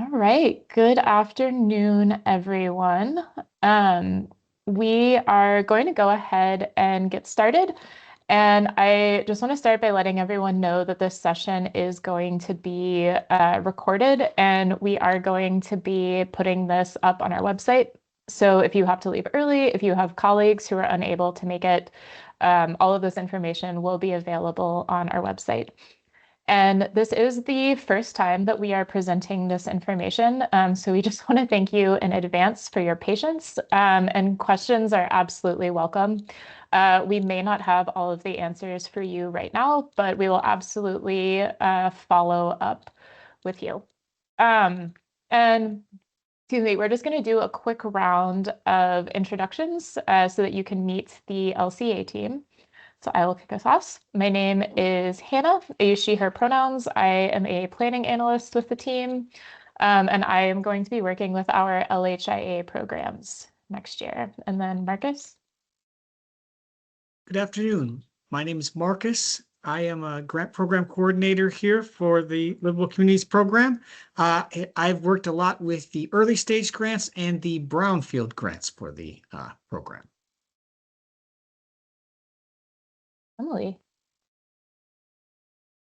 All right, good afternoon, everyone. We are going to go ahead and get started. And I just want to start by letting everyone know that this session is going to be recorded, and we are going to be putting this up on our website. So if you have to leave early, if you have colleagues who are unable to make it, all of this information will be available on our website. And this is the first time that we are presenting this information. So we just want to thank you in advance for your patience, and questions are absolutely welcome. We may not have all of the answers for you right now, but we will absolutely follow up with you. And excuse me, we're just going to do a quick round of introductions so that you can meet the LCA team. So I will kick us off. My name is Hannah. I use she, her pronouns. I am a planning analyst with the team, and I am going to be working with our LHIA programs next year. And then Marcus. Good afternoon. My name is Marcus. I am a grant program coordinator here for the Livable Communities program. I've worked a lot with the early stage grants and the brownfield grants for the program. Emily.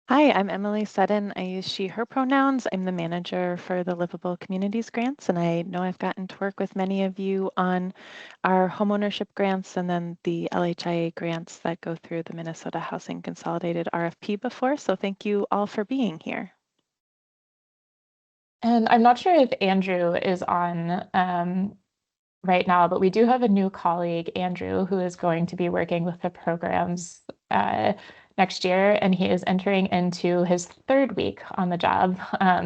Hi, I'm Emily Sutton. I use she, her pronouns. I'm the manager for the Livable Communities grants, and I know I've gotten to work with many of you on our homeownership grants and then the LHIA grants that go through the Minnesota Housing Consolidated RFP before, so thank you all for being here. And I'm not sure if Andrew is on right now, but we do have a new colleague, Andrew, who is going to be working with the programs next year, and he is entering into his third week on the job.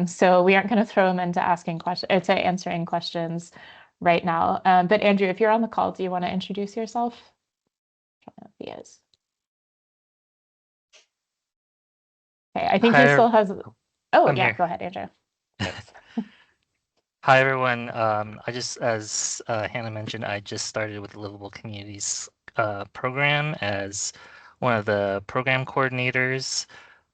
So we aren't going to throw him into answering questions right now. But Andrew, if you're on the call, do you want to introduce yourself? I don't know if he is. Okay, I think he still has. Oh, I'm yeah, here. go ahead, Andrew. Yes. Hi, everyone. As Hannah mentioned, I just started with the Livable Communities program as one of the program coordinators.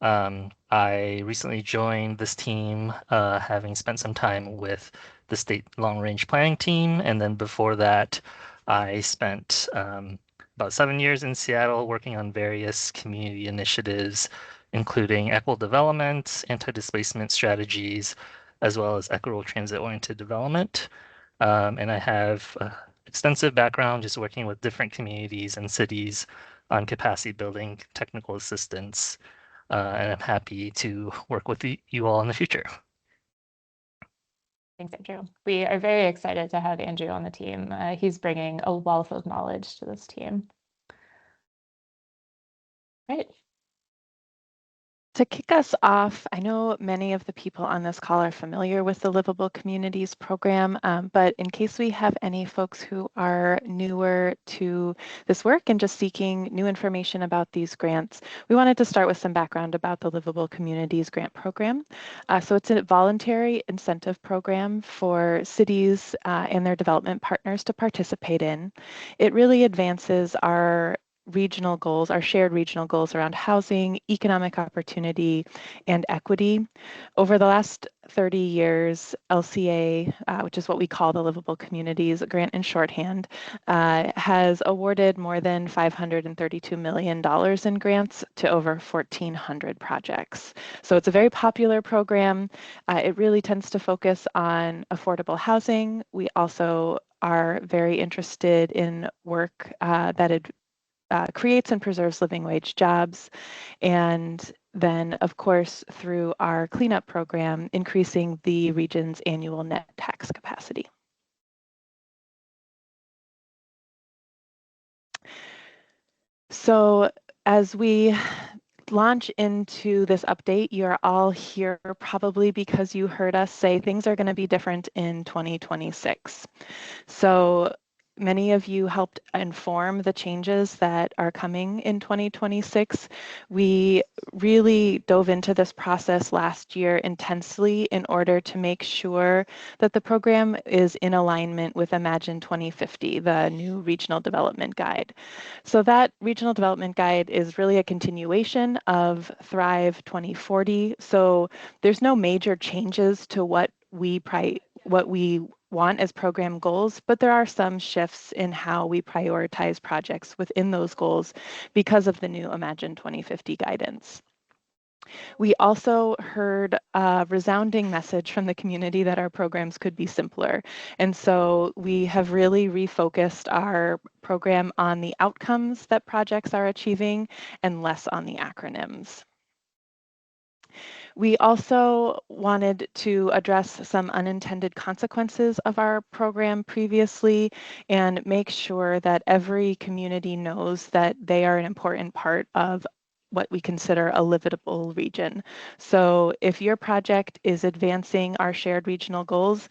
I recently joined this team, having spent some time with the state long-range planning team, and then before that, I spent about 7 years in Seattle working on various community initiatives, including equitable development, anti-displacement strategies, as well as equitable transit-oriented development. And I have extensive background just working with different communities and cities on capacity building, technical assistance, and I'm happy to work with you all in the future. Thanks, Andrew. We are very excited to have Andrew on the team. He's bringing a wealth of knowledge to this team. Right. To kick us off, I know many of the people on this call are familiar with the Livable Communities program, but in case we have any folks who are newer to this work and just seeking new information about these grants, we wanted to start with some background about the Livable Communities grant program. So it's a voluntary incentive program for cities and their development partners to participate in. It really advances our regional goals, our shared regional goals around housing, economic opportunity, and equity. Over the last 30 years, LCA, which is what we call the Livable Communities grant in shorthand, has awarded more than $532 million in grants to over 1,400 projects. So it's a very popular program. It really tends to focus on affordable housing. We also are very interested in work that creates and preserves living wage jobs, and then, of course, through our cleanup program, increasing the region's annual net tax capacity. So as we launch into this update, you're all here probably because you heard us say things are going to be different in 2026. So many of you helped inform the changes that are coming in 2026. We really dove into this process last year intensely in order to make sure that the program is in alignment with Imagine 2050, the new regional development guide. So that regional development guide is really a continuation of Thrive 2040. So there's no major changes to what what we want as program goals, but there are some shifts in how we prioritize projects within those goals because of the new Imagine 2050 guidance. We also heard a resounding message from the community that our programs could be simpler. And so we have really refocused our program on the outcomes that projects are achieving and less on the acronyms. We also wanted to address some unintended consequences of our program previously and make sure that every community knows that they are an important part of what we consider a livable region. So if your project is advancing our shared regional goals,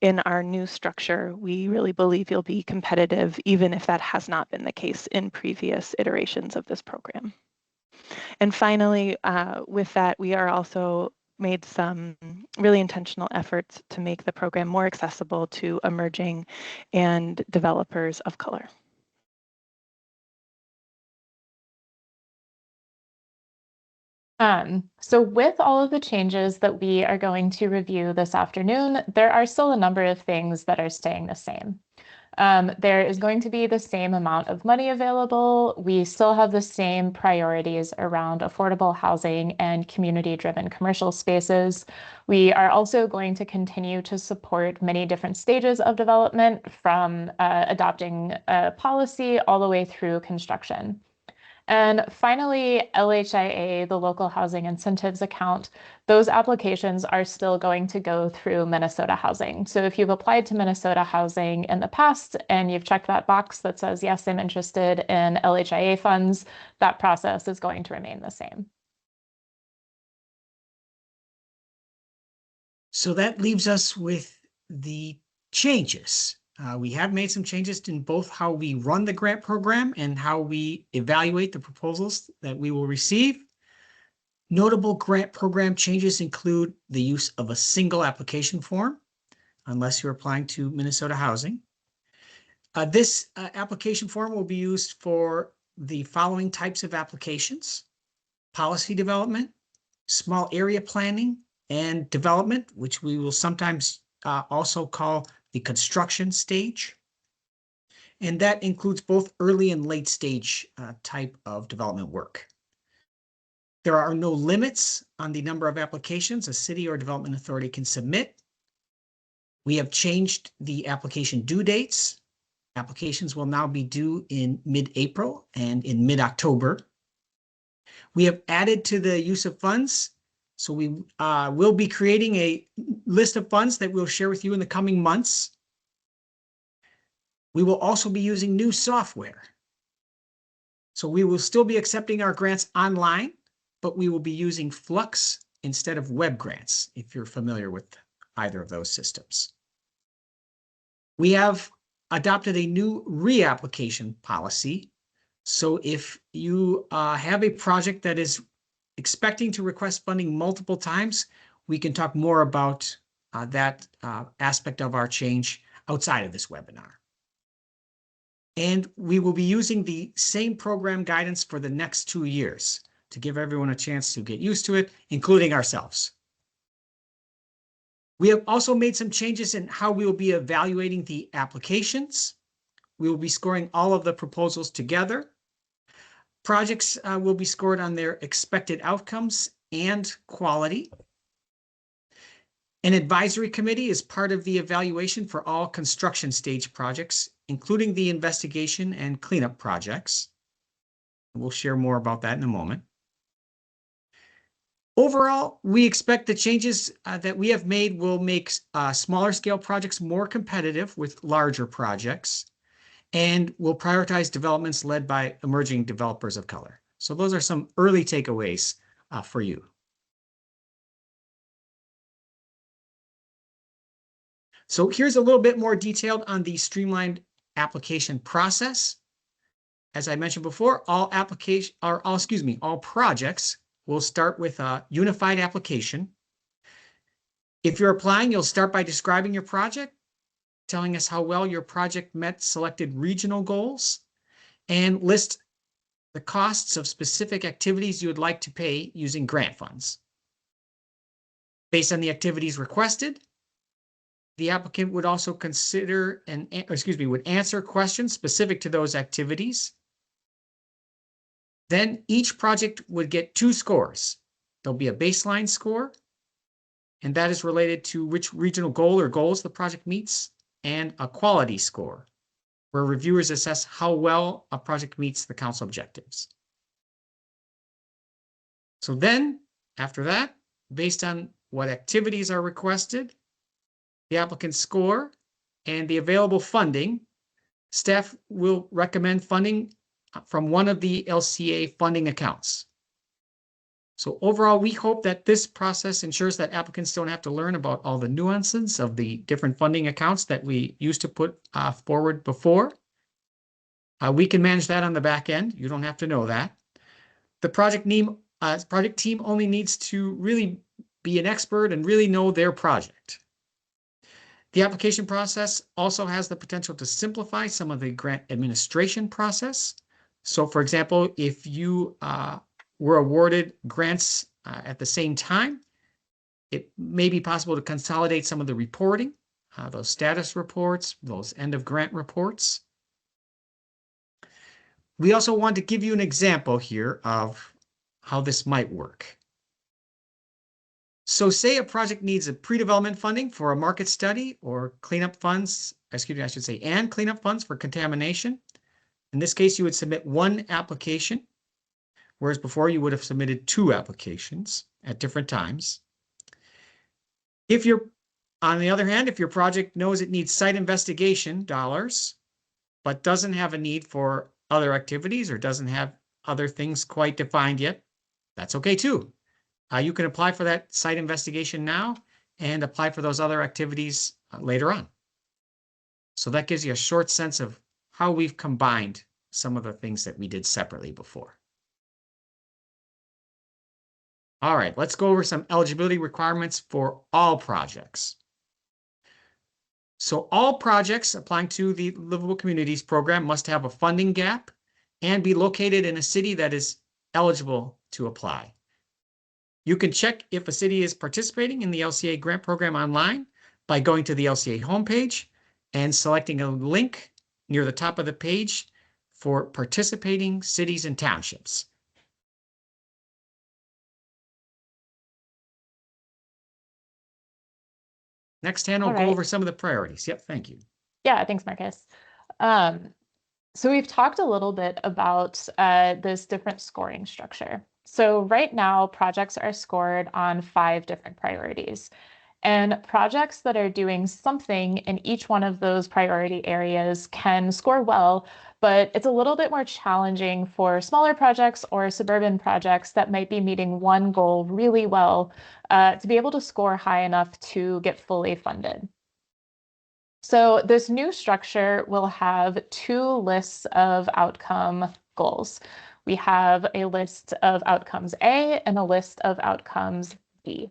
in our new structure, we really believe you'll be competitive, even if that has not been the case in previous iterations of this program. And finally, with that, we are also made some really intentional efforts to make the program more accessible to emerging and developers of color. So with all of the changes that we are going to review this afternoon, there are still a number of things that are staying the same. There is going to be the same amount of money available. We still have the same priorities around affordable housing and community-driven commercial spaces. We are also going to continue to support many different stages of development, from adopting a policy all the way through construction. And finally, LHIA, the Local Housing Incentives Account, those applications are still going to go through Minnesota Housing. So if you've applied to Minnesota Housing in the past and you've checked that box that says, yes, I'm interested in LHIA funds, that process is going to remain the same. So that leaves us with the changes. We have made some changes in both how we run the grant program and how we evaluate the proposals that we will receive. Notable grant program changes include the use of a single application form, unless you're applying to Minnesota Housing. This application form will be used for the following types of applications: policy development, small area planning, and development, which we will sometimes also call the construction stage. And that includes both early and late stage type of development work. There are no limits on the number of applications a city or development authority can submit. We have changed the application due dates. Applications will now be due in mid-April and in mid-October. We have added to the use of funds. So we will be creating a list of funds that we'll share with you in the coming months. We will also be using new software. So we will still be accepting our grants online, but we will be using Flux instead of web grants, if you're familiar with either of those systems. We have adopted a new reapplication policy. So if you have a project that is expecting to request funding multiple times, we can talk more about that aspect of our change outside of this webinar. And we will be using the same program guidance for the next 2 years to give everyone a chance to get used to it, including ourselves. We have also made some changes in how we will be evaluating the applications. We will be scoring all of the proposals together. Projects will be scored on their expected outcomes and quality. An advisory committee is part of the evaluation for all construction stage projects, including the investigation and cleanup projects. We'll share more about that in a moment. Overall, we expect the changes that we have made will make smaller scale projects more competitive with larger projects, and will prioritize developments led by emerging developers of color. So those are some early takeaways for you. So here's a little bit more detailed on the streamlined application process. As I mentioned before, all projects will start with a unified application. If you're applying, you'll start by describing your project, telling us how well your project met selected regional goals, and list the costs of specific activities you would like to pay using grant funds. Based on the activities requested, the applicant would also consider would answer questions specific to those activities. Then each project would get 2 scores. There'll be a baseline score, and that is related to which regional goal or goals the project meets, and a quality score, where reviewers assess how well a project meets the council objectives. So then, after that, based on what activities are requested, the applicant's score, and the available funding, staff will recommend funding from one of the LCA funding accounts. So overall, we hope that this process ensures that applicants don't have to learn about all the nuances of the different funding accounts that we used to put forward before. We can manage that on the back end. You don't have to know that. The project team only needs to really be an expert and really know their project. The application process also has the potential to simplify some of the grant administration process. So for example, if you were awarded grants at the same time, it may be possible to consolidate some of the reporting, those status reports, those end of grant reports. We also want to give you an example here of how this might work. So say a project needs a pre-development funding for a market study or cleanup funds, and cleanup funds for contamination. In this case, you would submit 1 application, whereas before you would have submitted 2 applications at different times. On the other hand, if your project knows it needs site investigation dollars, but doesn't have a need for other activities or doesn't have other things quite defined yet, that's okay too. You can apply for that site investigation now and apply for those other activities later on. So that gives you a short sense of how we've combined some of the things that we did separately before. All right, let's go over some eligibility requirements for all projects. So all projects applying to the Livable Communities program must have a funding gap and be located in a city that is eligible to apply. You can check if a city is participating in the LCA grant program online by going to the LCA homepage and selecting a link near the top of the page for participating cities and townships. Next, Hannah will go over some of the priorities. Yep, thank you. Yeah, thanks, Marcus. So we've talked a little bit about this different scoring structure. So right now, projects are scored on 5 different priorities. And projects that are doing something in each one of those priority areas can score well, but it's a little bit more challenging for smaller projects or suburban projects that might be meeting one goal really well to be able to score high enough to get fully funded. So this new structure will have 2 lists of outcome goals. We have a list of outcomes A and a list of outcomes B.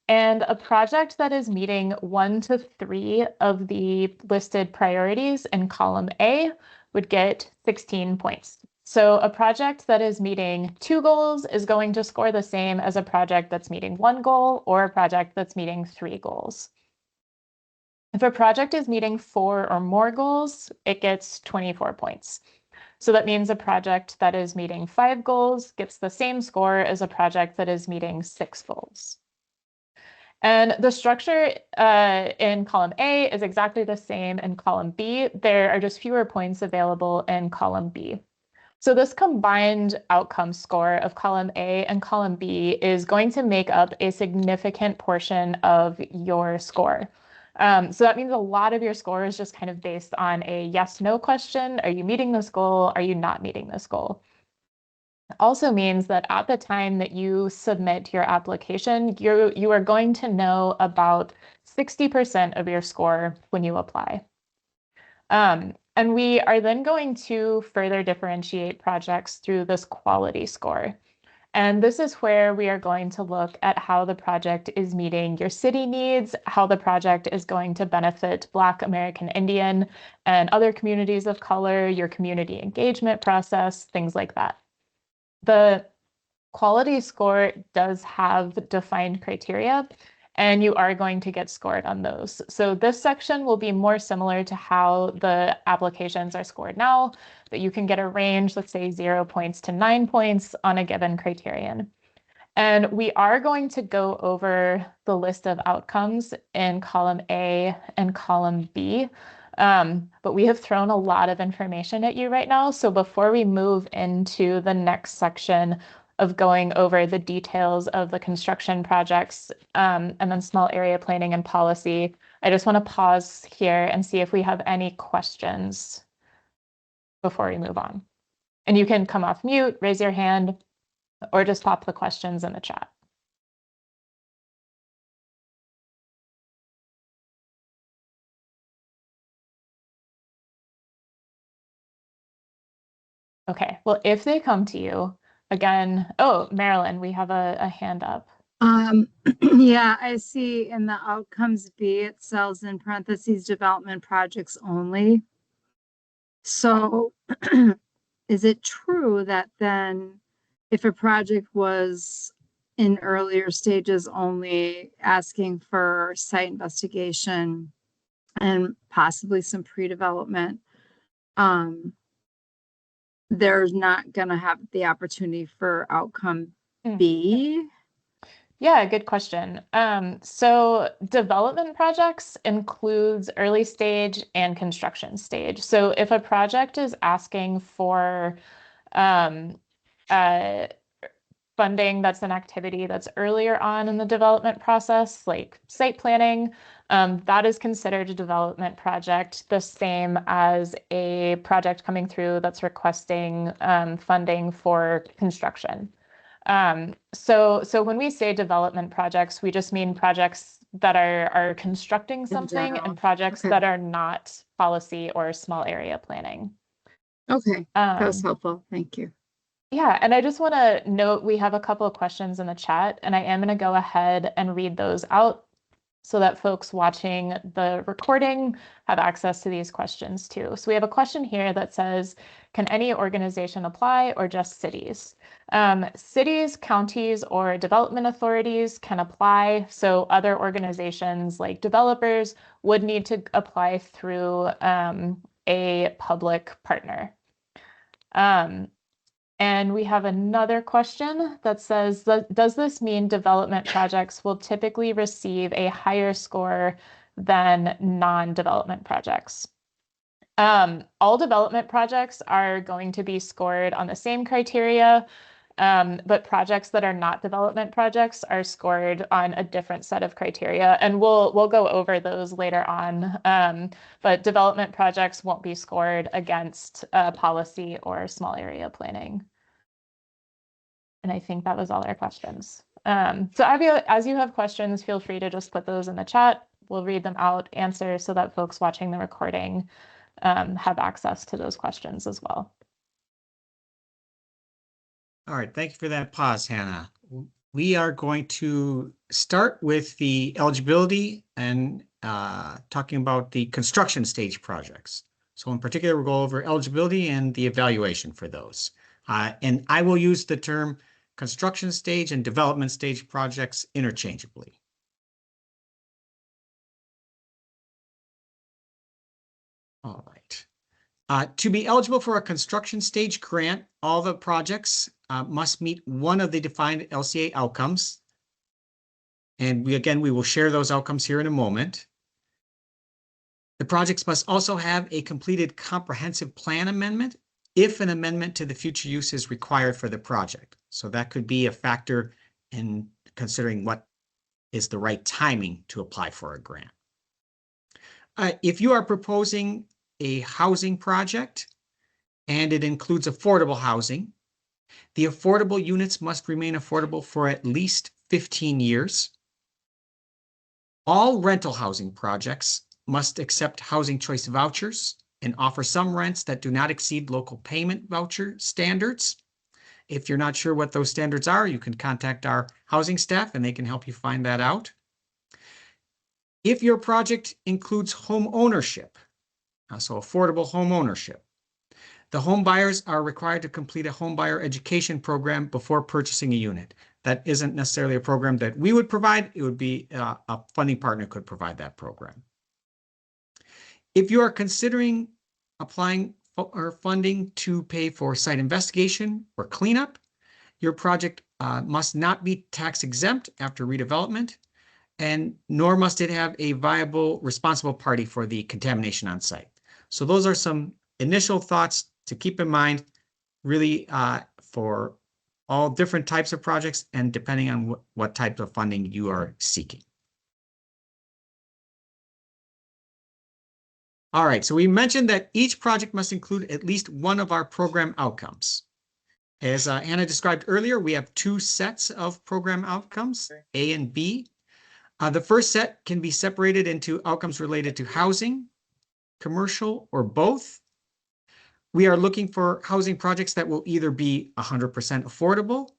And a project that is meeting 1 to 3 of the listed priorities in column A would get 16 points. So a project that is meeting 2 goals is going to score the same as a project that's meeting 1 goal or a project that's meeting 3 goals. If a project is meeting 4 or more goals, it gets 24 points. So that means a project that is meeting 5 goals gets the same score as a project that is meeting 6 goals. And the structure in column A is exactly the same in column B. There are just fewer points available in column B. So this combined outcome score of column A and column B is going to make up a significant portion of your score. So that means a lot of your score is just kind of based on a yes/no question. Are you meeting this goal? Are you not meeting this goal? It also means that at the time that you submit your application, you are going to know about 60% of your score when you apply. And we are then going to further differentiate projects through this quality score. And this is where we are going to look at how the project is meeting your city needs, how the project is going to benefit Black, American Indian, and other communities of color, your community engagement process, things like that. The quality score does have defined criteria, and you are going to get scored on those. So this section will be more similar to how the applications are scored now, that you can get a range, let's say 0 points to 9 points on a given criterion. And we are going to go over the list of outcomes in column A and column B. But we have thrown a lot of information at you right now. So before we move into the next section of going over the details of the construction projects and then small area planning and policy, I just want to pause here and see if we have any questions before we move on. And you can come off mute, raise your hand, or just pop the questions in the chat. Okay, well, if they come to you, again, oh, Marilyn, we have a hand up. Yeah, I see in the outcomes B, it says in parentheses, development projects only. So is it true that then if a project was in earlier stages only asking for site investigation and possibly some pre-development, there's not gonna have the opportunity for outcome B? Yeah, good question. So development projects includes early stage and construction stage. So if a project is asking for funding that's an activity that's earlier on in the development process, like site planning, that is considered a development project, the same as a project coming through that's requesting funding for construction. So when we say development projects, we just mean projects that are constructing something and projects that are not policy or small area planning. Okay, that was helpful. Thank you. Yeah, and I just want to note we have a couple of questions in the chat, and I am going to go ahead and read those out so that folks watching the recording have access to these questions too. So we have a question here that says, can any organization apply or just cities? Cities, counties, or development authorities can apply. So other organizations like developers would need to apply through a public partner. And we have another question that says, does this mean development projects will typically receive a higher score than non-development projects? All development projects are going to be scored on the same criteria, but projects that are not development projects are scored on a different set of criteria, and we'll go over those later on. But development projects won't be scored against policy or small area planning. And I think that was all our questions. So as you have questions, feel free to just put those in the chat. We'll read them out, answer, so that folks watching the recording have access to those questions as well. All right, thank you for that pause, Hannah. We are going to start with the eligibility and talking about the construction stage projects. So in particular, we'll go over eligibility and the evaluation for those. And I will use the term construction stage and development stage projects interchangeably. All right. To be eligible for a construction stage grant, all the projects must meet one of the defined LCA outcomes. And we will share those outcomes here in a moment. The projects must also have a completed comprehensive plan amendment if an amendment to the future use is required for the project. So that could be a factor in considering what is the right timing to apply for a grant. If you are proposing a housing project and it includes affordable housing, the affordable units must remain affordable for at least 15 years. All rental housing projects must accept housing choice vouchers and offer some rents that do not exceed local payment voucher standards. If you're not sure what those standards are, you can contact our housing staff and they can help you find that out. If your project includes home ownership, so affordable home ownership, the home buyers are required to complete a home buyer education program before purchasing a unit. that isn't necessarily a program that we would provide. It would be a funding partner could provide that program. If you are considering applying for funding to pay for site investigation or cleanup, your project must not be tax exempt after redevelopment, and nor must it have a viable responsible party for the contamination on site. So those are some initial thoughts to keep in mind, really for all different types of projects and depending on what type of funding you are seeking. All right, so we mentioned that each project must include at least one of our program outcomes. As Anna described earlier, we have two sets of program outcomes, A and B. The first set can be separated into outcomes related to housing, commercial, or both. We are looking for housing projects that will either be 100% affordable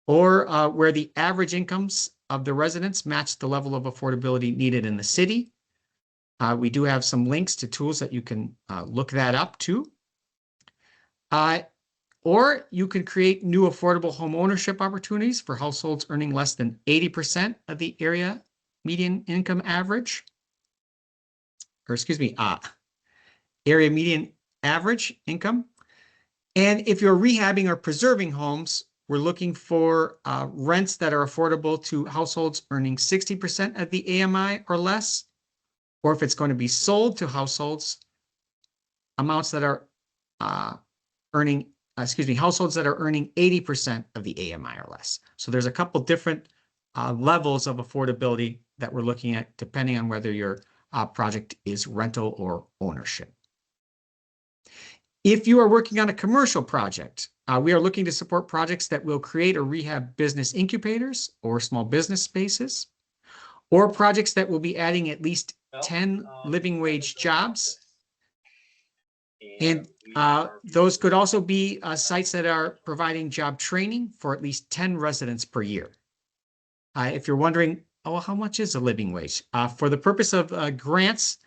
or where the average incomes of the residents match the level of affordability needed in the city. We do have some links to tools that you can look that up too. Or you can create new affordable home ownership opportunities for households earning less than 80% of the area median income average. Or excuse me, area median average income. And if you're rehabbing or preserving homes, we're looking for rents that are affordable to households earning 60% of the AMI or less, or if it's going to be sold to households, amounts that are households that are earning 80% of the AMI or less. So there's a couple different levels of affordability that we're looking at depending on whether your project is rental or ownership. If you are working on a commercial project, we are looking to support projects that will create or rehab business incubators or small business spaces, or projects that will be adding at least 10 living wage jobs. And those could also be sites that are providing job training for at least 10 residents per year. If you're wondering, oh, how much is a living wage? For the purpose of grants,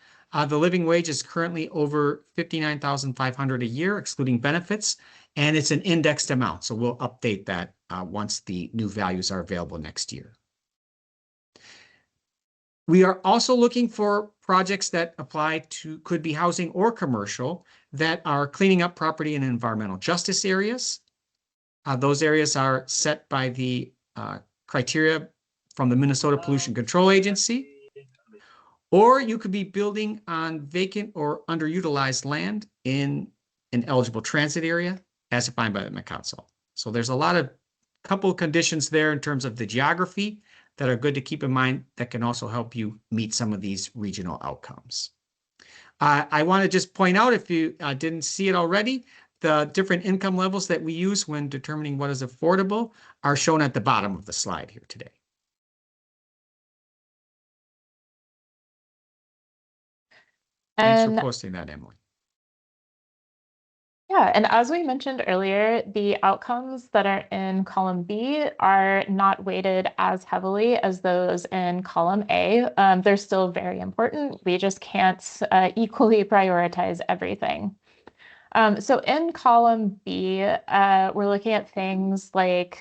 the living wage is currently over $59,500 a year, excluding benefits, and it's an indexed amount. So we'll update that once the new values are available next year. We are also looking for projects that apply to, could be housing or commercial, that are cleaning up property in environmental justice areas. Those areas are set by the criteria from the Minnesota Pollution Control Agency. Or you could be building on vacant or underutilized land in an eligible transit area as defined by the Met Council. So there's a couple conditions there in terms of the geography that are good to keep in mind that can also help you meet some of these regional outcomes. I want to just point out, if you didn't see it already, the different income levels that we use when determining what is affordable are shown at the bottom of the slide here today. Thanks for posting that, Emily. Yeah, and as we mentioned earlier, the outcomes that are in column B are not weighted as heavily as those in column A. They're still very important. We just can't equally prioritize everything. So in column B, we're looking at things like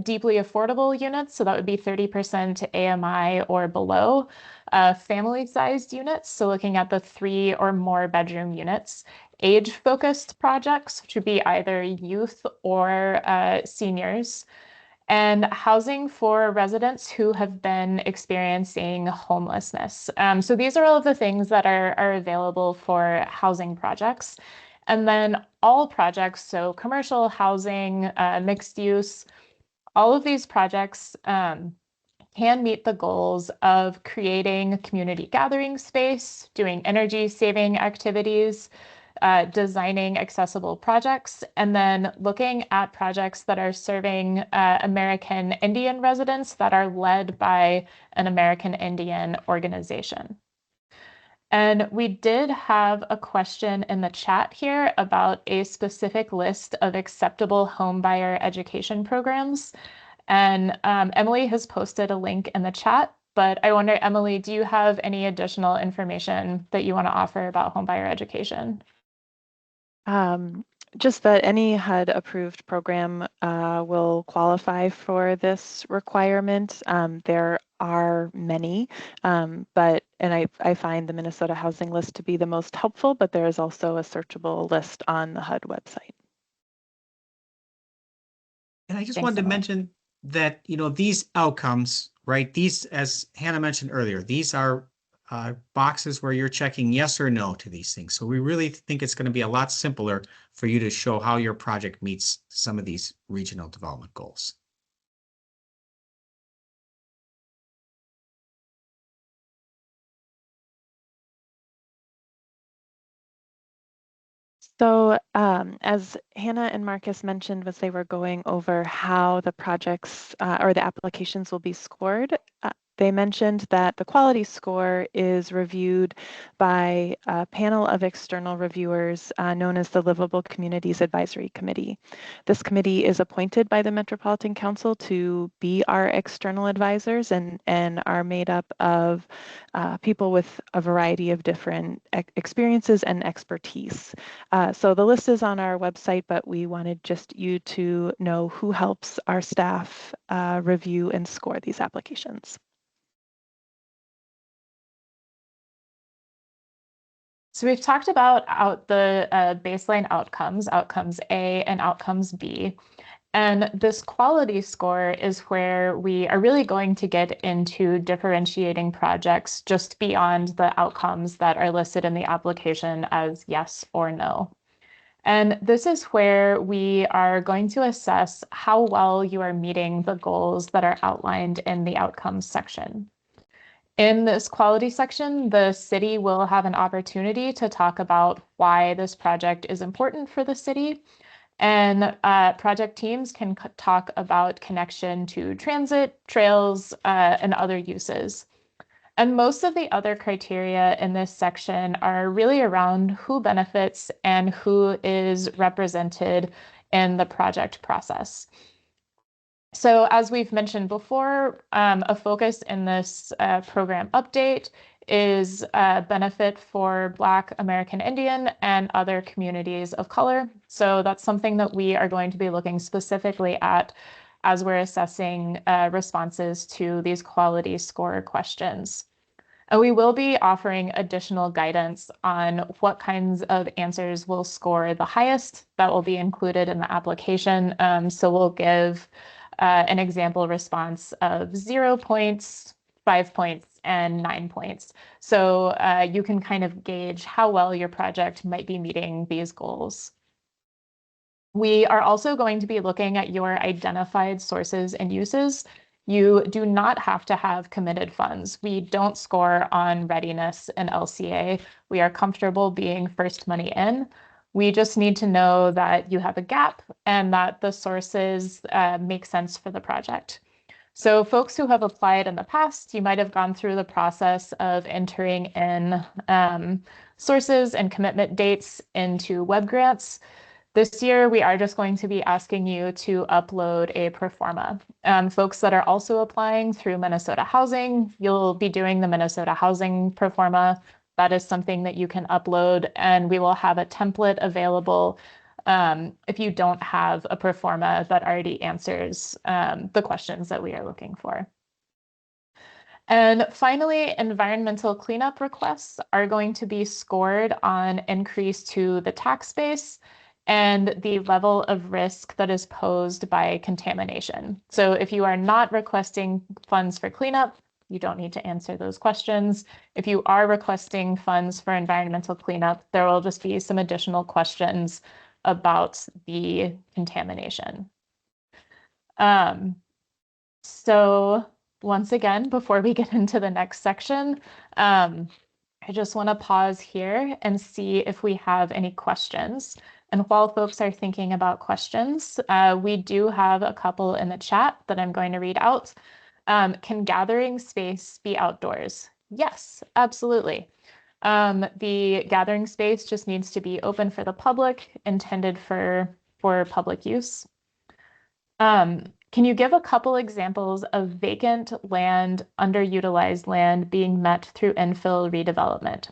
deeply affordable units, so that would be 30% AMI or below. Family-sized units, so looking at the 3 or more bedroom units. Age-focused projects, which would be either youth or seniors. And housing for residents who have been experiencing homelessness. So these are all of the things that are available for housing projects. And then all projects, so commercial housing, mixed use, all of these projects can meet the goals of creating community gathering space, doing energy saving activities, designing accessible projects, and then looking at projects that are serving American Indian residents that are led by an American Indian organization. And we did have a question in the chat here about a specific list of acceptable homebuyer education programs. And Emily has posted a link in the chat, but I wonder, Emily, do you have any additional information that you want to offer about homebuyer education? Just that any HUD-approved program will qualify for this requirement. There are many, and I find the Minnesota Housing List to be the most helpful, but there is also a searchable list on the HUD website. And I just Thanks, wanted to Emily. mention that, these outcomes, right? These, as Hannah mentioned earlier, these are boxes where you're checking yes or no to these things. So we really think it's going to be a lot simpler for you to show how your project meets some of these regional development goals. So as Hannah and Marcus mentioned, as they were going over how the projects or the applications will be scored, they mentioned that the quality score is reviewed by a panel of external reviewers known as the Livable Communities Advisory Committee. This committee is appointed by the Metropolitan Council to be our external advisors and are made up of people with a variety of different experiences and expertise. So the list is on our website, but we wanted just you to know who helps our staff review and score these applications. So we've talked about the baseline outcomes, outcomes A and outcomes B. And this quality score is where we are really going to get into differentiating projects just beyond the outcomes that are listed in the application as yes or no. And this is where we are going to assess how well you are meeting the goals that are outlined in the outcomes section. In this quality section, the city will have an opportunity to talk about why this project is important for the city. And project teams can talk about connection to transit, trails, and other uses. And most of the other criteria in this section are really around who benefits and who is represented in the project process. So as we've mentioned before, a focus in this program update is benefit for Black, American Indian, and other communities of color. So that's something that we are going to be looking specifically at as we're assessing responses to these quality score questions. And we will be offering additional guidance on what kinds of answers will score the highest. That will be included in the application. So we'll give an example response of 0 points, 5 points, and 9 points. So you can kind of gauge how well your project might be meeting these goals. We are also going to be looking at your identified sources and uses. You do not have to have committed funds. We don't score on readiness and LCA. We are comfortable being first money in. We just need to know that you have a gap and that the sources make sense for the project. So folks who have applied in the past, you might have gone through the process of entering in sources and commitment dates into web grants. This year, we are just going to be asking you to upload a pro forma. Folks that are also applying through Minnesota Housing, you'll be doing the Minnesota Housing pro forma. That is something that you can upload, and we will have a template available if you don't have a pro forma that already answers the questions that we are looking for. And finally, environmental cleanup requests are going to be scored on increase to the tax base and the level of risk that is posed by contamination. So if you are not requesting funds for cleanup, you don't need to answer those questions. If you are requesting funds for environmental cleanup, there will just be some additional questions about the contamination. So once again, before we get into the next section, I just want to pause here and see if we have any questions. And while folks are thinking about questions, we do have a couple in the chat that I'm going to read out. Can gathering space be outdoors? Yes, absolutely. The gathering space just needs to be open for the public, intended for public use. Can you give a couple examples of vacant land, underutilized land being met through infill redevelopment?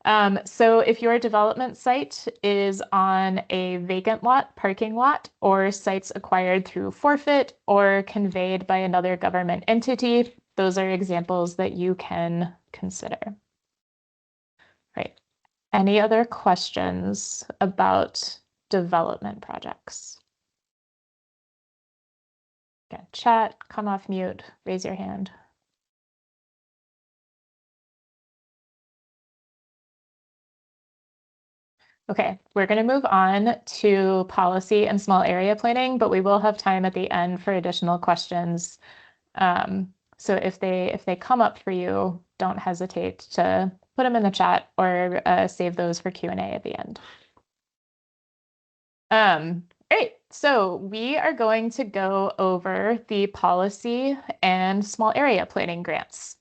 So if your development site is on a vacant lot, parking lot, or sites acquired through forfeit or conveyed by another government entity, those are examples that you can consider. Right. Any other questions about development projects? Again, chat, come off mute, raise your hand. Okay, we're going to move on to policy and small area planning, but we will have time at the end for additional questions. So if they come up for you, don't hesitate to put them in the chat or save those for Q&A at the end. Great. So we are going to go over the policy and small area planning grants.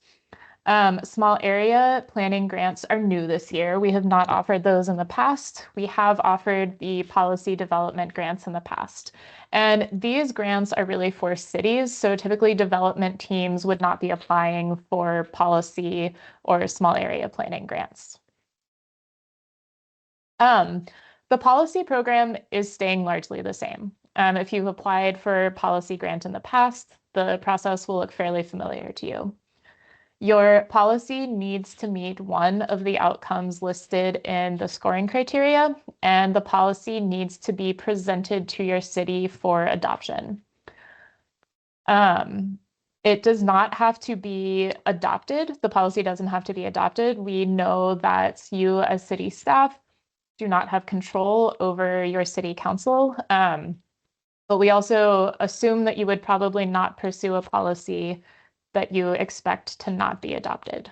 Small area planning grants are new this year. We have not offered those in the past. We have offered the policy development grants in the past. And these grants are really for cities. So typically development teams would not be applying for policy or small area planning grants. The policy program is staying largely the same. If you've applied for a policy grant in the past, the process will look fairly familiar to you. Your policy needs to meet one of the outcomes listed in the scoring criteria, and the policy needs to be presented to your city for adoption. It does not have to be adopted. The policy doesn't have to be adopted. We know that you as city staff do not have control over your city council. But we also assume that you would probably not pursue a policy that you expect to not be adopted.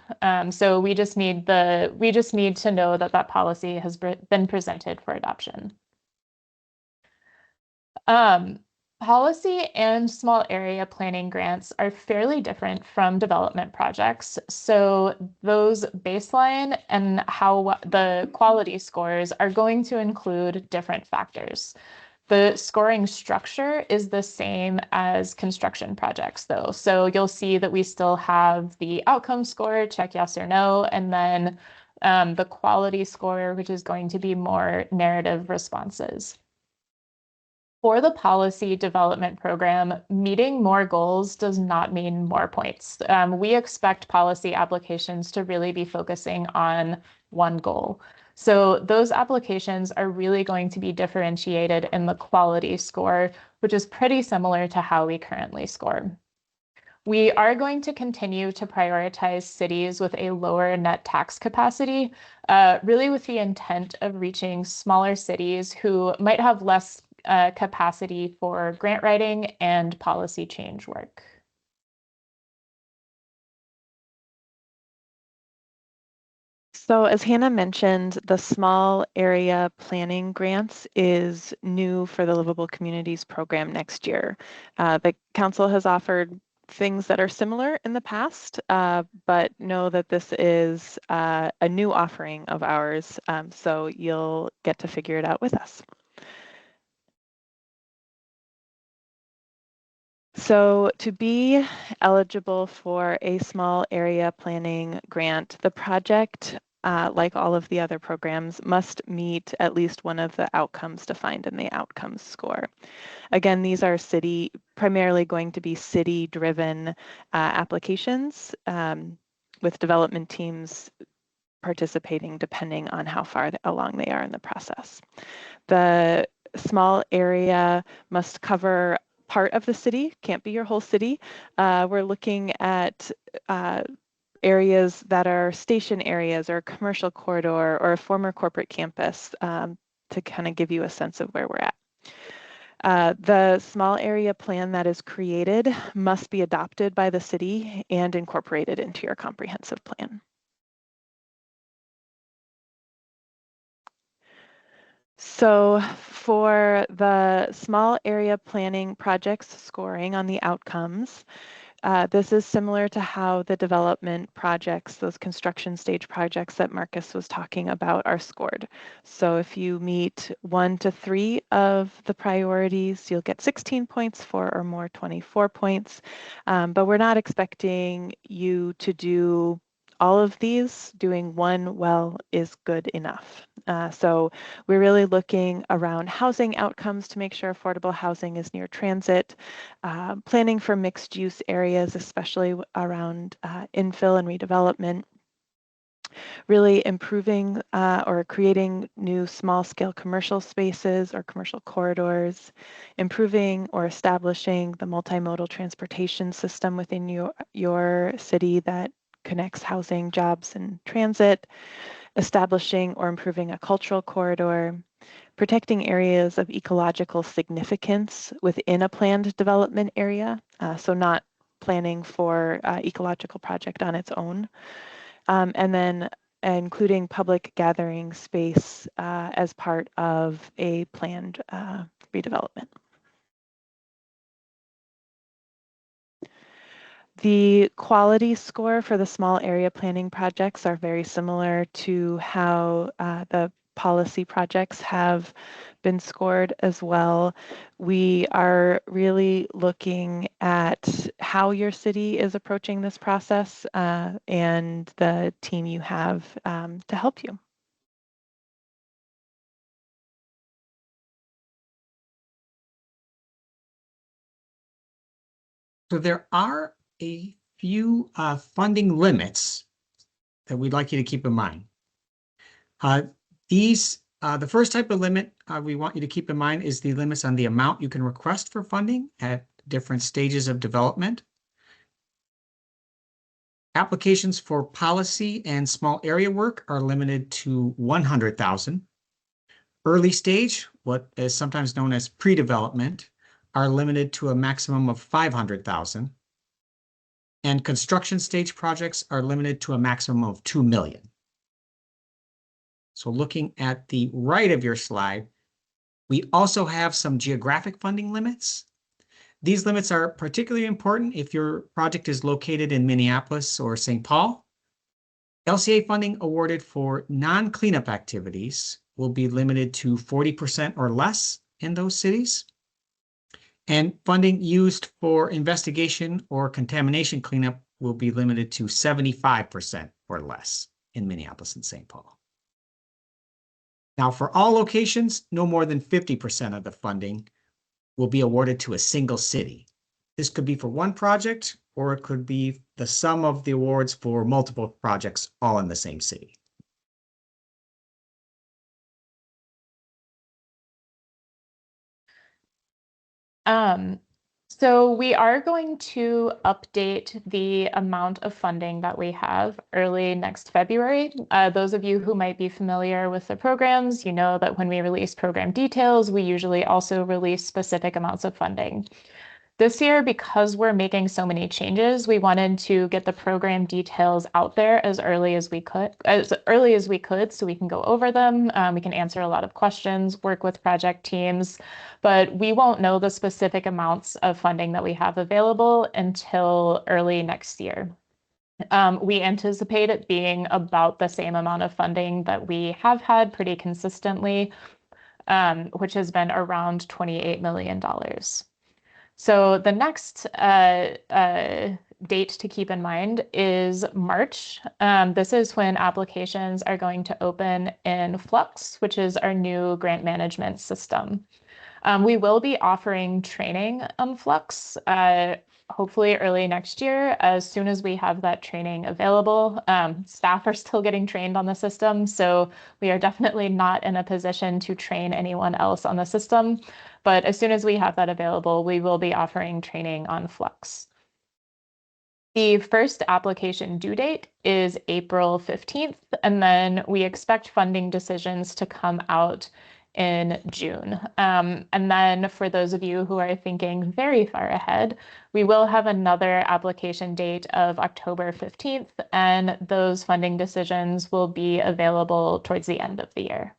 So we just need to know that that policy has been presented for adoption. Policy and small area planning grants are fairly different from development projects. So those baseline and how the quality scores are going to include different factors. The scoring structure is the same as construction projects, though. So you'll see that we still have the outcome score, check yes or no, and then the quality score, which is going to be more narrative responses. For the policy development program, meeting more goals does not mean more points. We expect policy applications to really be focusing on one goal. So those applications are really going to be differentiated in the quality score, which is pretty similar to how we currently score. We are going to continue to prioritize cities with a lower net tax capacity, really with the intent of reaching smaller cities who might have less capacity for grant writing and policy change work. So as Hannah mentioned, the small area planning grants is new for the Livable Communities program next year. The council has offered things that are similar in the past, but know that this is a new offering of ours, so you'll get to figure it out with us. So to be eligible for a small area planning grant, the project, like all of the other programs, must meet at least one of the outcomes defined in the outcomes score. Again, these are primarily going to be city-driven applications with development teams participating depending on how far along they are in the process. The small area must cover part of the city, can't be your whole city. We're looking at areas that are station areas or commercial corridor or a former corporate campus to kind of give you a sense of where we're at. The small area plan that is created must be adopted by the city and incorporated into your comprehensive plan. So for the small area planning projects scoring on the outcomes, this is similar to how the development projects, those construction stage projects that Marcus was talking about, are scored. So if you meet 1 to 3 of the priorities, you'll get 16 points, 4 or more, 24 points. But we're not expecting you to do all of these, doing one well is good enough. So we're really looking around housing outcomes to make sure affordable housing is near transit, planning for mixed use areas, especially around infill and redevelopment, really improving or creating new small scale commercial spaces or commercial corridors, improving or establishing the multimodal transportation system within your city that connects housing, jobs, and transit, establishing or improving a cultural corridor, protecting areas of ecological significance within a planned development area, so not planning for ecological project on its own, and then including public gathering space as part of a planned redevelopment. The quality score for the small area planning projects are very similar to how the policy projects have been scored as well. We are really looking at how your city is approaching this process and the team you have to help you. So there are a few funding limits that we'd like you to keep in mind. The first type of limit we want you to keep in mind is the limits on the amount you can request for funding at different stages of development. Applications for policy and small area work are limited to 100,000. Early stage, what is sometimes known as pre-development, are limited to a maximum of 500,000. And construction stage projects are limited to a maximum of 2 million. So looking at the right of your slide, we also have some geographic funding limits. These limits are particularly important if your project is located in Minneapolis or St. Paul. LCA funding awarded for non-cleanup activities will be limited to 40% or less in those cities. And funding used for investigation or contamination cleanup will be limited to 75% or less in Minneapolis and St. Paul. Now, for all locations, no more than 50% of the funding will be awarded to a single city. This could be for one project, or it could be the sum of the awards for multiple projects all in the same city. So we are going to update the amount of funding that we have early next February. Those of you who might be familiar with the programs, you know that when we release program details, we usually also release specific amounts of funding. This year, because we're making so many changes, we wanted to get the program details out there as early as we could, so we can go over them. We can answer a lot of questions, work with project teams, but we won't know the specific amounts of funding that we have available until early next year. We anticipate it being about the same amount of funding that we have had pretty consistently, which has been around $28 million. So the next date to keep in mind is March. This is when applications are going to open in Flux, which is our new grant management system. We will be offering training on Flux, hopefully early next year, as soon as we have that training available. Staff are still getting trained on the system, so we are definitely not in a position to train anyone else on the system. But as soon as we have that available, we will be offering training on Flux. The first application due date is April 15th, and then we expect funding decisions to come out in June. And then for those of you who are thinking very far ahead, we will have another application date of October 15th, and those funding decisions will be available towards the end of the year.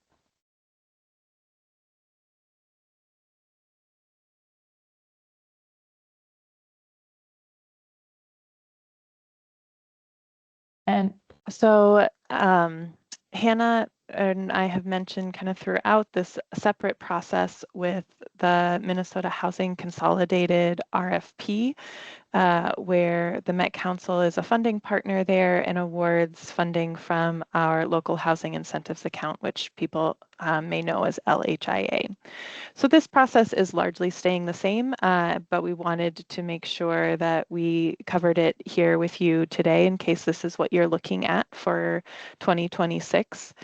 And so Hannah and I have mentioned kind of throughout this separate process with the Minnesota Housing Consolidated RFP. where the Met Council is a funding partner there and awards funding from our local housing incentives account, which people may know as LHIA. So this process is largely staying the same, but we wanted to make sure that we covered it here with you today in case this is what you're looking at for 2026.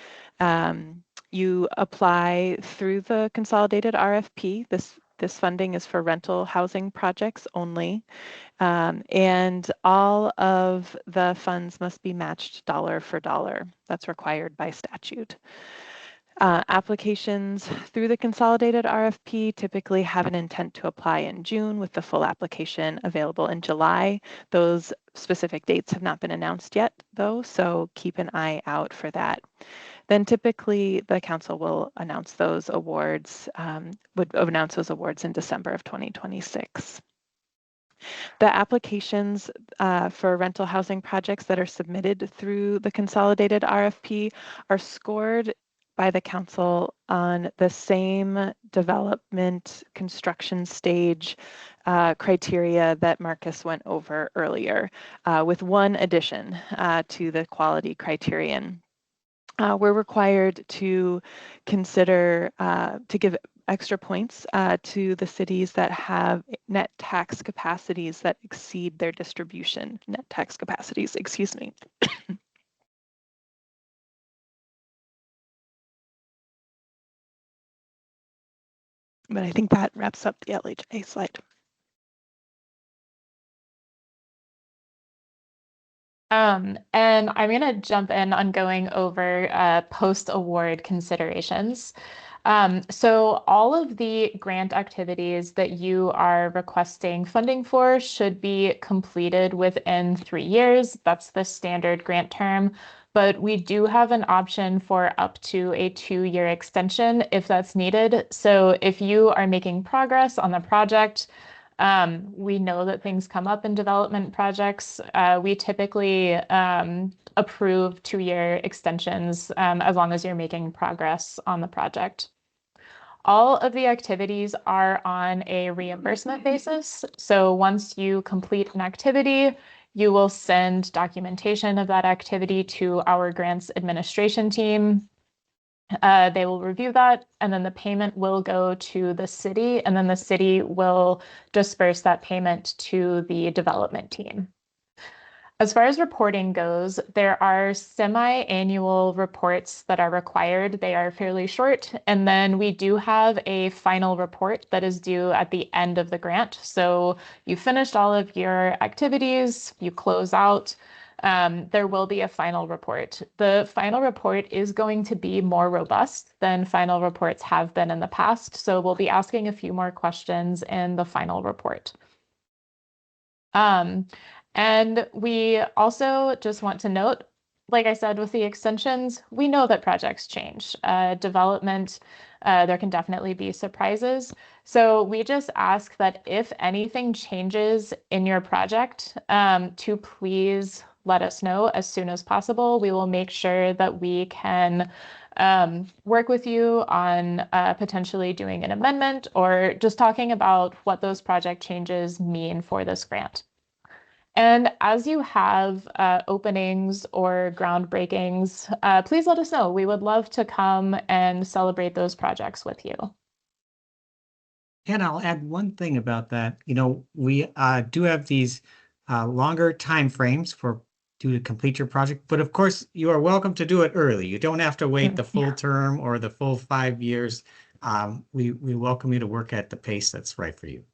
You apply through the consolidated RFP. This funding is for rental housing projects only, and all of the funds must be matched dollar for dollar. That's required by statute. Applications through the consolidated RFP typically have an intent to apply in June with the full application available in July. Those specific dates have not been announced yet though, so keep an eye out for that. Then typically the council will announce those awards, in December of 2026. The applications for rental housing projects that are submitted through the consolidated RFP are scored by the council on the same development construction stage criteria that Marcus went over earlier, with one addition to the quality criterion. We're required to consider, to give extra points to the cities that have net tax capacities that exceed their distribution, net tax capacities, excuse me. But I think that wraps up the LHA slide. And I'm going to jump in on going over post-award considerations. So all of the grant activities that you are requesting funding for should be completed within 3 years. That's the standard grant term. But we do have an option for up to a 2-year extension if that's needed. So if you are making progress on the project, we know that things come up in development projects. We typically approve 2-year extensions as long as you're making progress on the project. All of the activities are on a reimbursement basis. So once you complete an activity, you will send documentation of that activity to our grants administration team. They will review that, and then the payment will go to the city, and then the city will disperse that payment to the development team. As far as reporting goes, there are semi-annual reports that are required. They are fairly short, and then we do have a final report that is due at the end of the grant. So you finished all of your activities, you close out, there will be a final report. The final report is going to be more robust than final reports have been in the past. So we'll be asking a few more questions in the final report. And we also just want to note, like I said, with the extensions, we know that projects change. Development, there can definitely be surprises. So we just ask that if anything changes in your project, to please let us know as soon as possible. We will make sure that we can work with you on potentially doing an amendment or just talking about what those project changes mean for this grant. And as you have openings or groundbreakings, please let us know. We would love to come and celebrate those projects with you. And I'll add one thing about that. You know, we do have these longer time frames for to complete your project, but of course you are welcome to do it early. You don't have to wait the full term or the full 5 years. We welcome you to work at the pace that's right for you.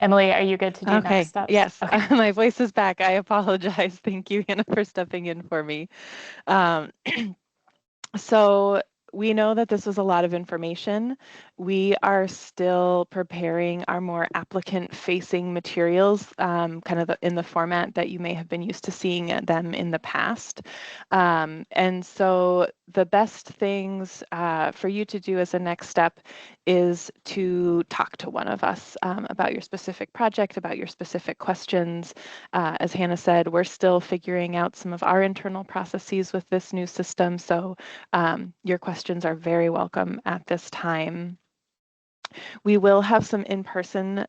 Emily, are you good to do next steps? Yes, okay. My voice is back. I apologize. Thank you, Hannah, for stepping in for me. So we know that this was a lot of information. We are still preparing our more applicant-facing materials, kind of in the format that you may have been used to seeing them in the past. And so the best things for you to do as a next step is to talk to one of us about your specific project, about your specific questions. As Hannah said, we're still figuring out some of our internal processes with this new system. So your questions are very welcome at this time. We will have some in-person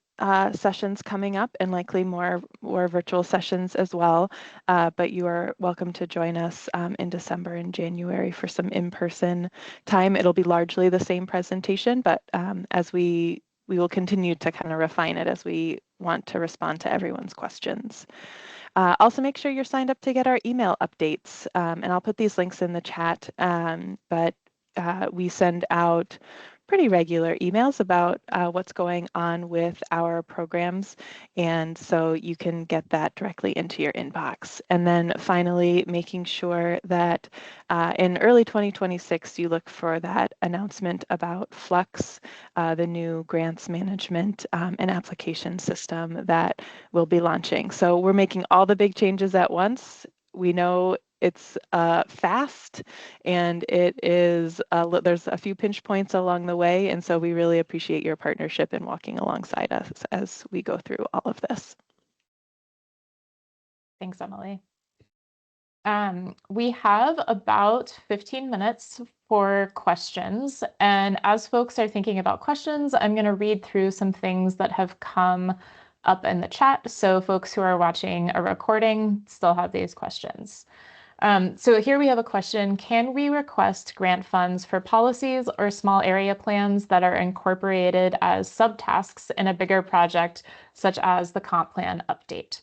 sessions coming up and likely more virtual sessions as well. But you are welcome to join us in December and January for some in-person time. It'll be largely the same presentation, but as we will continue to kind of refine it as we want to respond to everyone's questions. Also, make sure you're signed up to get our email updates, and I'll put these links in the chat. But we send out pretty regular emails about what's going on with our programs, and so you can get that directly into your inbox. And then finally, making sure that in early 2026, you look for that announcement about Flux, the new grants management and application system that we'll be launching. So we're making all the big changes at once. We know it's fast, and it is there's a few pinch points along the way, and so we really appreciate your partnership in walking alongside us as we go through all of this. Thanks, Emily. We have about 15 minutes for questions, and as folks are thinking about questions, I'm going to read through some things that have come up in the chat, so folks who are watching a recording still have these questions. So here we have a question: can we request grant funds for policies or small area plans that are incorporated as subtasks in a bigger project, such as the comp plan update?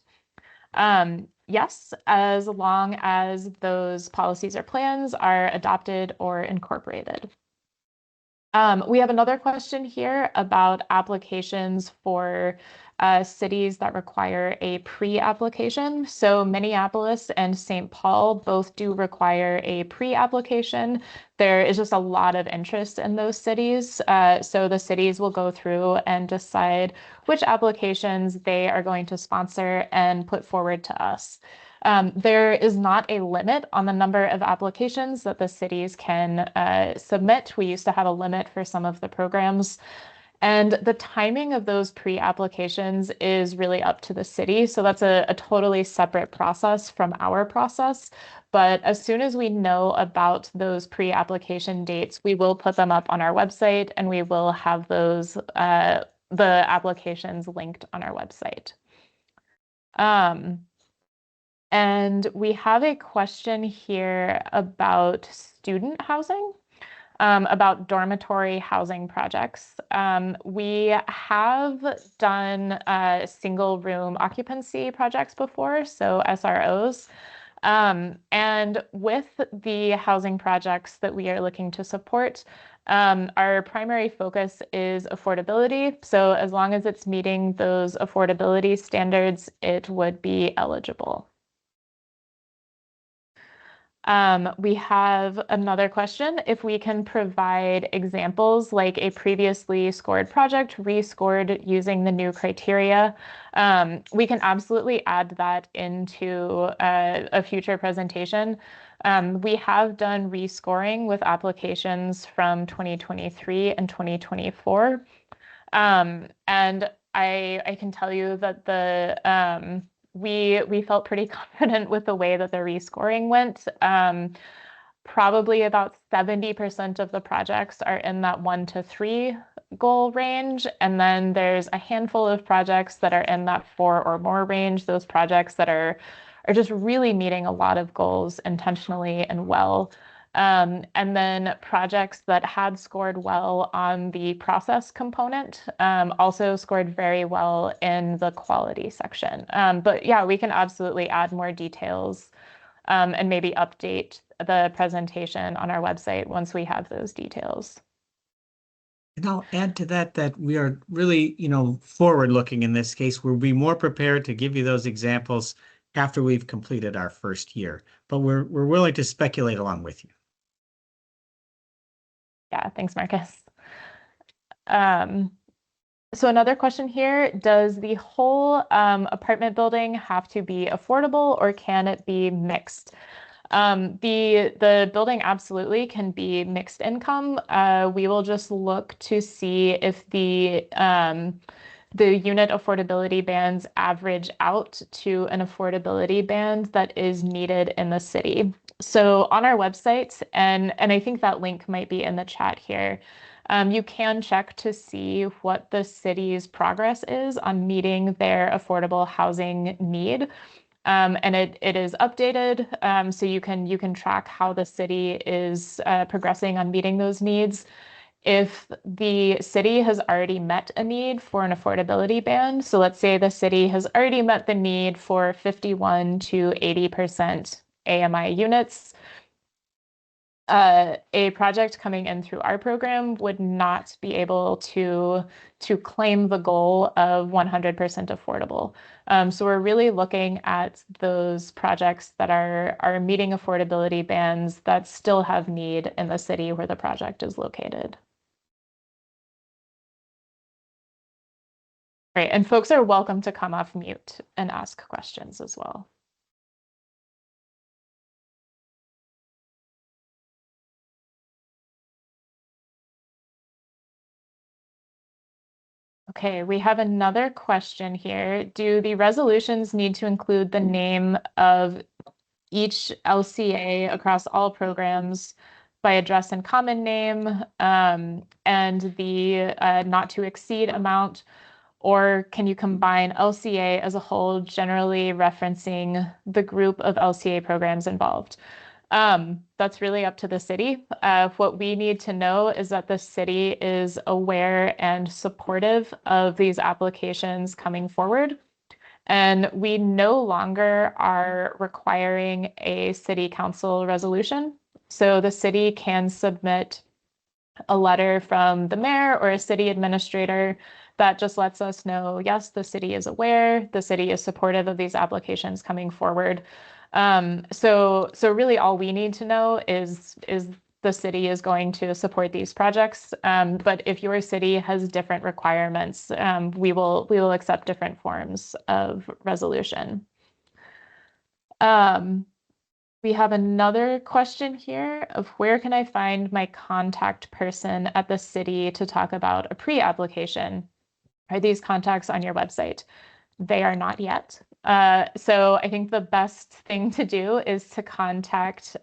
Yes, as long as those policies or plans are adopted or incorporated. We have another question here about applications for cities that require a pre-application. So Minneapolis and St. Paul both do require a pre-application. There is just a lot of interest in those cities. So the cities will go through and decide which applications they are going to sponsor and put forward to us. There is not a limit on the number of applications that the cities can submit. We used to have a limit for some of the programs. And the timing of those pre-applications is really up to the city. So that's a totally separate process from our process. But as soon as we know about those pre-application dates, we will put them up on our website, and we will have those the applications linked on our website. And we have a question here about student housing. About dormitory housing projects. We have done single room occupancy projects before, so SROs. And with the housing projects that we are looking to support, our primary focus is affordability. So as long as it's meeting those affordability standards, it would be eligible. We have another question: if we can provide examples like a previously scored project rescored using the new criteria. We can absolutely add that into a future presentation. We have done rescoring with applications from 2023 and 2024. And I can tell you that we felt pretty confident with the way that the rescoring went. Probably about 70% of the projects are in that 1 to 3 goal range. And then there's a handful of projects that are in that 4 or more range, those projects that are just really meeting a lot of goals intentionally and well. And then projects that had scored well on the process component also scored very well in the quality section. But yeah, we can absolutely add more details and maybe update the presentation on our website once we have those details. And I'll add to that we are really, forward-looking in this case. We'll be more prepared to give you those examples after we've completed our first year, but we're willing to speculate along with you. Yeah, thanks, Marcus. So another question here: does the whole apartment building have to be affordable, or can it be mixed? The building absolutely can be mixed income. We will just look to see if the unit affordability bands average out to an affordability band that is needed in the city. So on our website, and I think that link might be in the chat here, You can check to see what the city's progress is on meeting their affordable housing need. And it is updated, so you can track how the city is progressing on meeting those needs. If the city has already met a need for an affordability band, so let's say the city has already met the need for 51 to 80% AMI units, a project coming in through our program would not be able to claim the goal of 100% affordable. So we're really looking at those projects that are meeting affordability bands that still have need in the city where the project is located. Right, and folks are welcome to come off mute and ask questions as well. Okay, we have another question here. Do the resolutions need to include the name of each LCA across all programs by address and common name, and the not to exceed amount? Or can you combine LCA as a whole, generally referencing the group of LCA programs involved? That's really up to the city. What we need to know is that the city is aware and supportive of these applications coming forward. And we no longer are requiring a city council resolution. So the city can submit a letter from the mayor or a city administrator that just lets us know, yes, the city is aware, the city is supportive of these applications coming forward. So really all we need to know is the city is going to support these projects. But if your city has different requirements, we will accept different forms of resolution. We have another question here of where can I find my contact person at the city to talk about a pre-application? Are these contacts on your website? They are not yet. So I think the best thing to do is to contact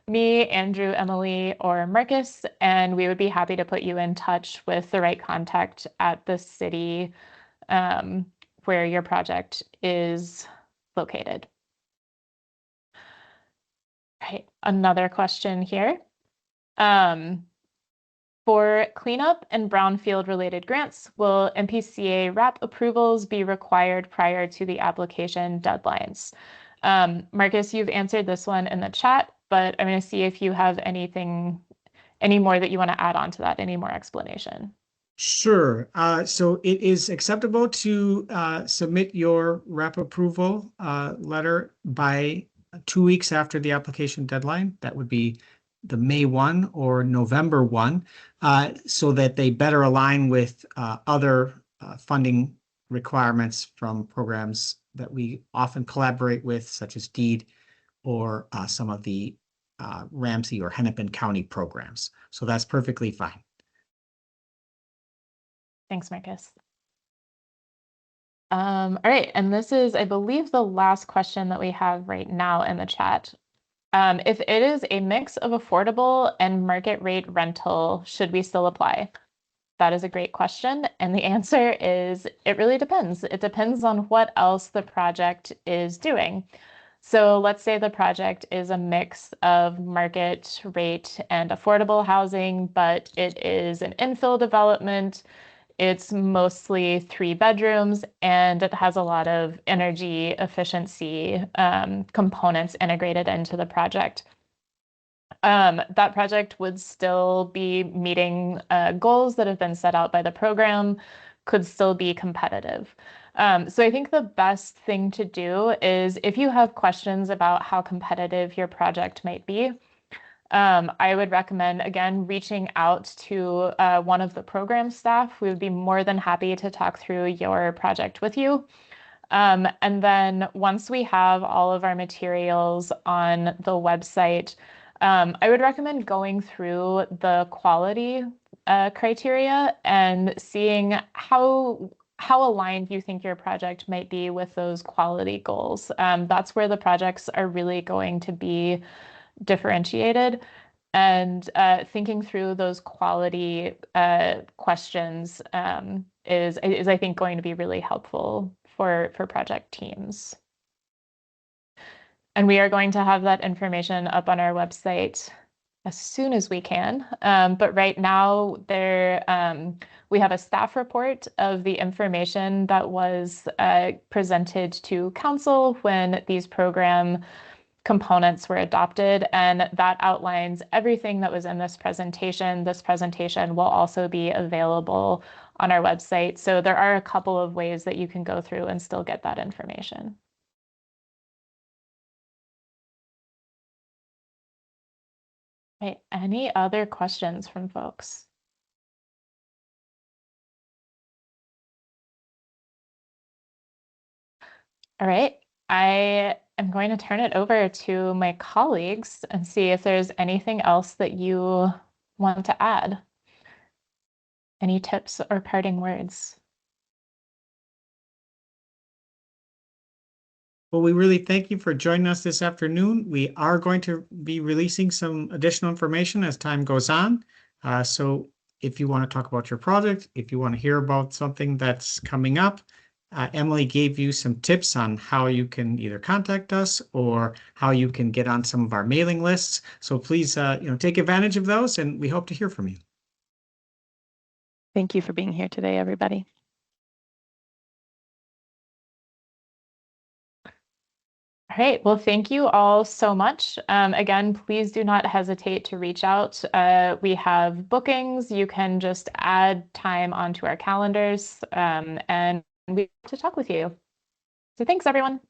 me, Andrew, Emily, or Marcus, and we would be happy to put you in touch with the right contact at the city where your project is located. Right, another question here. For cleanup and brownfield related grants, will MPCA RAP approvals be required prior to the application deadlines? Marcus, you've answered this one in the chat, but I'm going to see if you have any more that you want to add on to that, any more explanation. Sure. So it is acceptable to submit your RAP approval letter by 2 weeks after the application deadline. That would be the May 1 or November 1, so that they better align with other funding requirements from programs that we often collaborate with, such as DEED or some of the Ramsey or Hennepin County programs. So that's perfectly fine. Thanks, Marcus. All right, and this is, I believe, the last question that we have right now in the chat. If it is a mix of affordable and market rate rental, should we still apply? That is a great question. And the answer is it really depends. It depends on what else the project is doing. So let's say the project is a mix of market rate and affordable housing, but it is an infill development. It's mostly 3 bedrooms and it has a lot of energy efficiency components integrated into the project. That project would still be meeting goals that have been set out by the program, could still be competitive. So I think the best thing to do is if you have questions about how competitive your project might be, I would recommend, again, reaching out to one of the program staff. We would be more than happy to talk through your project with you. And then once we have all of our materials on the website, I would recommend going through the quality criteria and seeing how aligned you think your project might be with those quality goals. That's where the projects are really going to be differentiated. And thinking through those quality questions is, I think, going to be really helpful for project teams. And we are going to have that information up on our website as soon as we can. But right now, we have a staff report of the information that was presented to council when these program components were adopted, and that outlines everything that was in this presentation. This presentation will also be available on our website. So there are a couple of ways that you can go through and still get that information. Okay, any other questions from folks? All right, I am going to turn it over to my colleagues and see if there's anything else that you want to add. Any tips or parting words? Well, we really thank you for joining us this afternoon. We are going to be releasing some additional information as time goes on. So if you want to talk about your project, if you want to hear about something that's coming up, Emily gave you some tips on how you can either contact us or how you can get on some of our mailing lists. So please, take advantage of those, and we hope to hear from you. Thank you for being here today, everybody. All right, well, thank you all so much. Again, please do not hesitate to reach out. We have bookings. You can just add time onto our calendars, and we want to talk with you. So thanks, everyone.